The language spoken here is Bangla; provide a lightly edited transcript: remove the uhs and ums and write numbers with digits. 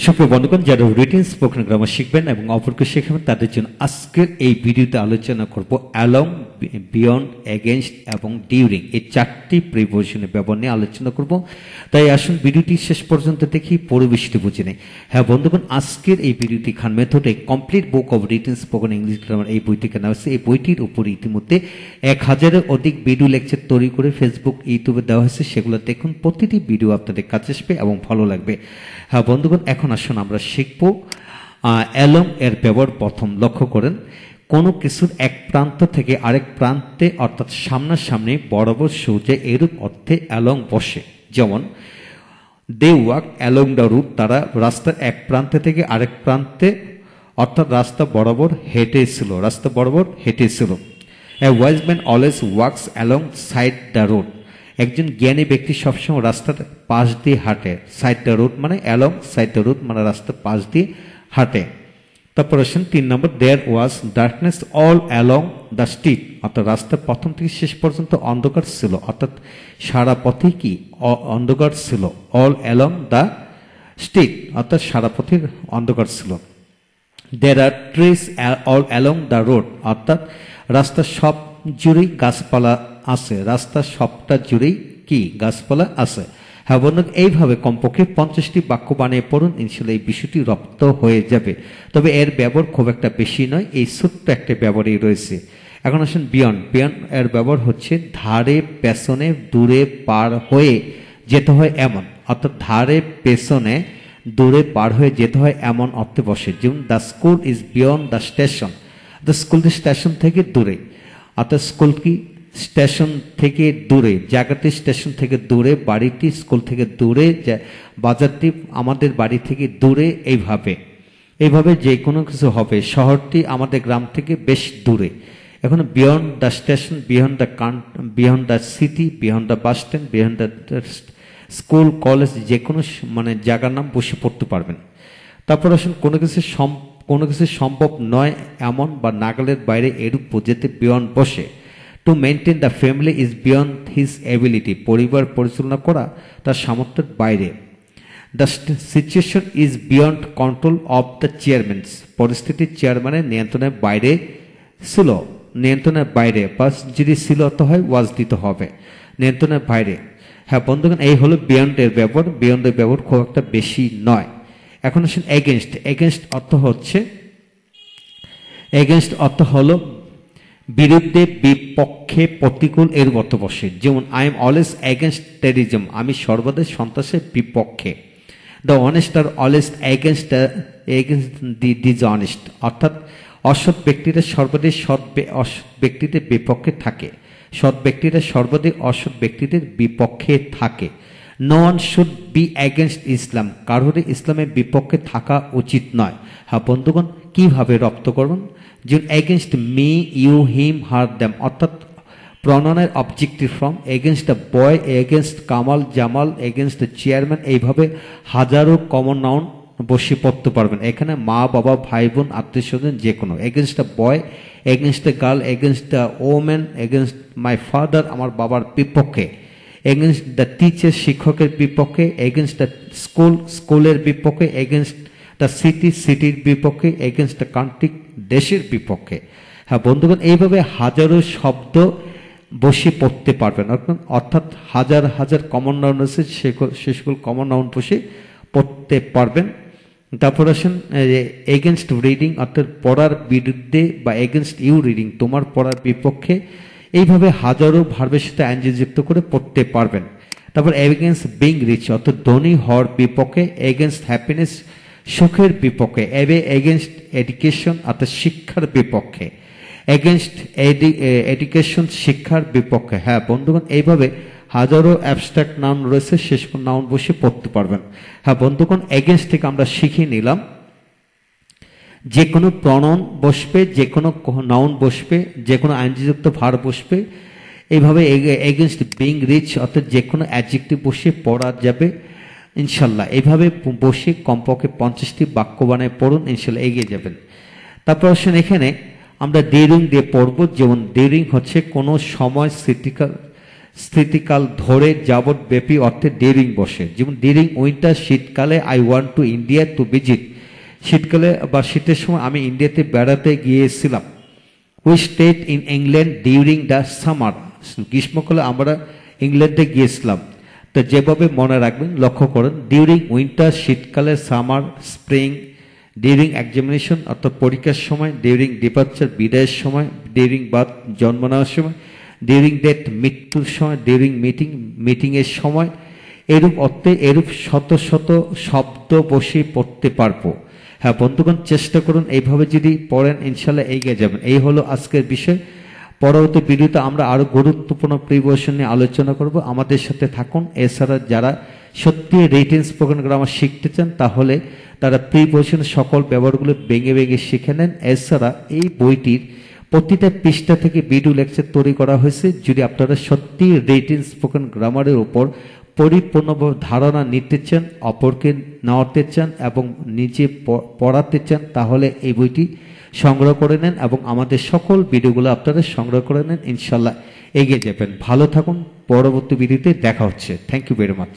সুপ্রিয় বন্ধুগণ, যারা রিটেন স্পোকেন গ্রামার শিখবেন এবং অপরকে শেখাবেন তাদের জন্য আজকের এই ভিডিওতে আলোচনা করব অ্যালং, বিয়ন্ড, এগেইনস্ট এবং ডিউরিং এই চারটি প্রিপোজিশনের ব্যবহার নিয়ে আলোচনা করব। তাই আসুন ভিডিওটি শেষ পর্যন্ত দেখি, পরে বিষয়টি বুঝে নেই। হ্যাঁ বন্ধুগণ, আজকের এই ভিডিওটি Khan method a complete book of written spoken English grammar এই বই থেকে নেওয়া হয়েছে। এই বইটির উপরে ইতিমধ্যে 1000-এর অধিক ভিডিও লেকচার তৈরি করে ফেসবুক, ইউটিউবে দেওয়া হয়েছে। সেগুলো দেখুন, প্রতিটি ভিডিও আপনাদের কাছে আসবে এবং ভালো লাগবে। হ্যাঁ বন্ধুগণ, এখন আসুন আমরা শিখব অ্যালং এর ব্যবহার। প্রথম লক্ষ্য করেন, কোনো কিছুর এক প্রান্ত থেকে আরেক প্রান্তে অর্থাৎ সামনাসামনি বরাবর সোজা এরূপ অর্থে অ্যালং বসে। যেমন they walk along the route, তারা রাস্তার এক প্রান্তে থেকে আরেক প্রান্তে অর্থাৎ রাস্তা বরাবর হেঁটেছিল। A wise man always walks along side the road, একজন জ্ঞানী ব্যক্তি সবসময় রাস্তার পাশ দিয়ে হাঁটে। সাইড দ্য রোড মানে অ্যালং সাইড দ্য রোড মানে রাস্তার পাশ দিয়ে হাঁটে। তারপর আসেন 3 নম্বর, there was darkness all along the street, অর্থাৎ রাস্তার প্রথম থেকে শেষ পর্যন্ত অন্ধকার ছিল, অর্থাৎ সারা পথে কি অন্ধকার ছিল। অল অ্যালং দ্য স্ট্রিট অর্থাৎ সারা পথে অন্ধকার ছিল। There are trees all along the road, অর্থাৎ রাস্তার সব জুড়েই গাছপালা আছে। রাস্তার সবটা জুড়েই কি গাছপালা আছে। হ্যাঁ বন্ধু, এইভাবে কমপক্ষে 50টি বাক্য বানিয়ে পড়ুন, ইনশাল্লাহ এই বিষয়টি রপ্ত হয়ে যাবে। তবে এর ব্যবহার খুব একটা বেশি নয়, এই ছোট্ট একটা ব্যবহারই রয়েছে। এখন আসেন বিয়ন্ড। বিয়ন্ড এর ব্যবহার হচ্ছে ধারে, পেছনে, দূরে, পার হয়ে যেতে হয় এমন, অর্থাৎ ধারে, পেছনে, দূরে, পার হয়ে যেতে হয় এমন অর্থে বসে। যেমন the school is beyond the station, the school station থেকে দূরে, অর্থাৎ স্কুল কি স্টেশন থেকে দূরে, জায়গাটি স্টেশন থেকে দূরে, বাড়িটি স্কুল থেকে দূরে, বাজারটি আমাদের বাড়ি থেকে দূরে। এইভাবে যে কোনো কিছু হবে। শহরটি আমাদের গ্রাম থেকে বেশ দূরে। এখন beyond the station, beyond the city, beyond the bus stand, beyond the school, college, যে কোনো মানে জায়গার নাম বসে পড়তে পারবেন। তারপর আসুন কোনো কিছু সম্ভব নয় এমন বা নাগালের বাইরে এরূপ বোঝাতে বিয়ন্ড বসে। To maintain the family is beyond his ability, পরিবার পরিচালনা করা তার সামর্থ্যের বাইরে। The situation is beyond control of the chairman, পরিস্থিতি চেয়ারম্যানের নিয়ন্ত্রণের বাইরে ছিল। নিয়ন্ত্রণের বাইরে বা যদি ছিল তো হয় ওয়াজ দিতে হবে, নিয়ন্ত্রণের বাইরে। হ্যাঁ বন্ধুগণ, এই হলো বিয়ন্ডের ব্যবহার। বিয়ন্ডের ব্যবহার খুব একটা বেশি নয়। এখন আসেন এগেনস্ট। এগেনস্ট অর্থ হলো বিরুদ্ধে, বিপক্ষে, প্রতিকূল এর অর্থ বসে। যেমন I am always against terrorism, আমি সর্বদা সন্ত্রাসের বিপক্ষে। The honest are always against the dishonest, অর্থাৎ অসৎ ব্যক্তিরা সর্বদাই অসৎ ব্যক্তিদের বিপক্ষে থাকে। সৎ ব্যক্তিরা সর্বদাই অসৎ ব্যক্তিদের বিপক্ষে থাকে। No one should be against Islam, কারোর ইসলামের বিপক্ষে থাকা উচিত নয়। হ্যাঁ বন্ধুগণ, কিভাবে রপ্ত করবেন? যেমন against me, you, him, her, them, অর্থাৎ প্রনাউনের objective form. Against the boy, against Kamal, Jamal, against the chairman. এইভাবে হাজারো কমন নাউন বসে পড়তে পারবেন। এখানে মা, বাবা, ভাই, বোন, আত্মীয় স্বজন যে কোনো। Against the boy, against the girl, against the women, against my father, আমার বাবার বিপক্ষে। এগেনস্ট দ্য টিচার, শিক্ষকের বিপক্ষে। এগেনস্ট দ্য স্কুল, স্কুলের বিপক্ষে। এগেনস্ট দ্য সিটি, সিটির বিপক্ষে। এগেনস্ট দ্য কান্ট্রি, দেশের বিপক্ষে। হ্যাঁ বন্ধুগণ, এইভাবে হাজারো শব্দ বসে পড়তে পারবেন, অর্থাৎ হাজার হাজার কমন নাউন আছে, সে সকল কমন নাউন বসে পড়তে পারবেন। তারপর আসেন এগেনস্ট রিডিং, অর্থাৎ পড়ার বিরুদ্ধে, বা এগেনস্ট ইউ রিডিং, তোমার পড়ার বিপক্ষে। এইভাবে হাজারো ভার্বের সাথে আইএনজি যুক্ত করে পড়তে পারবেন। তারপর এগেনস্ট বিং রিচ, অর্থাৎ ধনী হওয়ার বিপক্ষে। এগেনস্ট হ্যাপিনেস, সুখের বিপক্ষে। এগেনস্ট এডুকেশন, অর্থাৎ শিক্ষার বিপক্ষে। এগেনস্ট এডুকেশন, শিক্ষার বিপক্ষে। হ্যাঁ বন্ধুগণ, এইভাবে হাজারো অ্যাবস্ট্রাক্ট নাউন রয়েছে, শেষ নাউন বসে পড়তে পারবেন। হ্যাঁ বন্ধুগণ, এগেনস্ট থেকে আমরা শিখে নিলাম যে কোনো প্রনাউন বসবে, যে কোনো নাউন বসবে, যে কোনো আইনজিযুক্ত ভার বসবে। এইভাবে এগেনস্ট বিং রিচ, অর্থাৎ যে কোনো অ্যাডজেক্টিভ বসে পড়া যাবে ইনশাল্লাহ। এইভাবে বসে কমপক্ষে 50টি বাক্য বানায় পড়ুন, ইনশাল্লাহ এগিয়ে যাবেন। তারপর আসেন এখানে আমরা ডিউরিং দিয়ে পড়ব। যেমন ডিউরিং হচ্ছে কোনো সময়, স্থিতিকাল ধরে যাবৎ ব্যাপী অর্থে ডিউরিং বসে, যেমন ডিউরিং উইন্টার শীতকালে I want to India to visit, শীতকালে বা শীতের সময় আমি ইন্ডিয়াতে বেড়াতে গিয়েছিলাম। We stayed in England during the summer, গ্রীষ্মকালে আমরা ইংল্যান্ডে গিয়েছিলাম। তো যেভাবে মনে রাখবেন লক্ষ্য করেন, ডিউরিং উইন্টার শীতকালে, সামার স্প্রিং, ডিউরিং এক্সামিনেশন অর্থাৎ পরীক্ষার সময়, ডিউরিং ডিপার্চার বিদায়ের সময়, ডিউরিং বার্থ জন্ম নেওয়ার সময়, ডিউরিং ডেথ মৃত্যুর সময়, ডিউরিং মিটিংয়ের সময়, এরূপ অর্থে এরূপ শত শত শব্দ বসে পড়তে পারবো। হ্যাঁ বন্ধুগণ, চেষ্টা করুন এইভাবে যদি পড়েন, ইনশাল্লাহ এগিয়ে যাবেন। এই হলো আজকের বিষয়। পরবর্তী ভিডিওতে আমরা আরো গুরুত্বপূর্ণ প্রিপারেশন নিয়ে আলোচনা করব। আমাদের সাথে থাকুন। এছাড়া যারা সত্যি রিটেন স্পোকেন গ্রামার শিখতে চান, তাহলে তারা প্রিপারেশনের সকল ব্যবহারগুলো ভেঙে ভেঙে শিখে নেন। এছাড়া এই বইটির প্রতিটা পৃষ্ঠা থেকে ভিডিও লেকচার তৈরি করা হয়েছে। যদি আপনারা সত্যি রিটেন স্পোকেন গ্রামারের উপর পরিপূর্ণভাবে ধারণা নিতে চান, অপরকে নেওয়াতে চান এবং নিজে পড়াতে চান, তাহলে এই বইটি সংগ্রহ করে নেন এবং আমাদের সকল ভিডিওগুলো আপনারা সংগ্রহ করে নেন। ইনশাল্লাহ এগিয়ে যাবেন। ভালো থাকুন। পরবর্তী ভিডিওতে দেখা হচ্ছে। Thank you very much.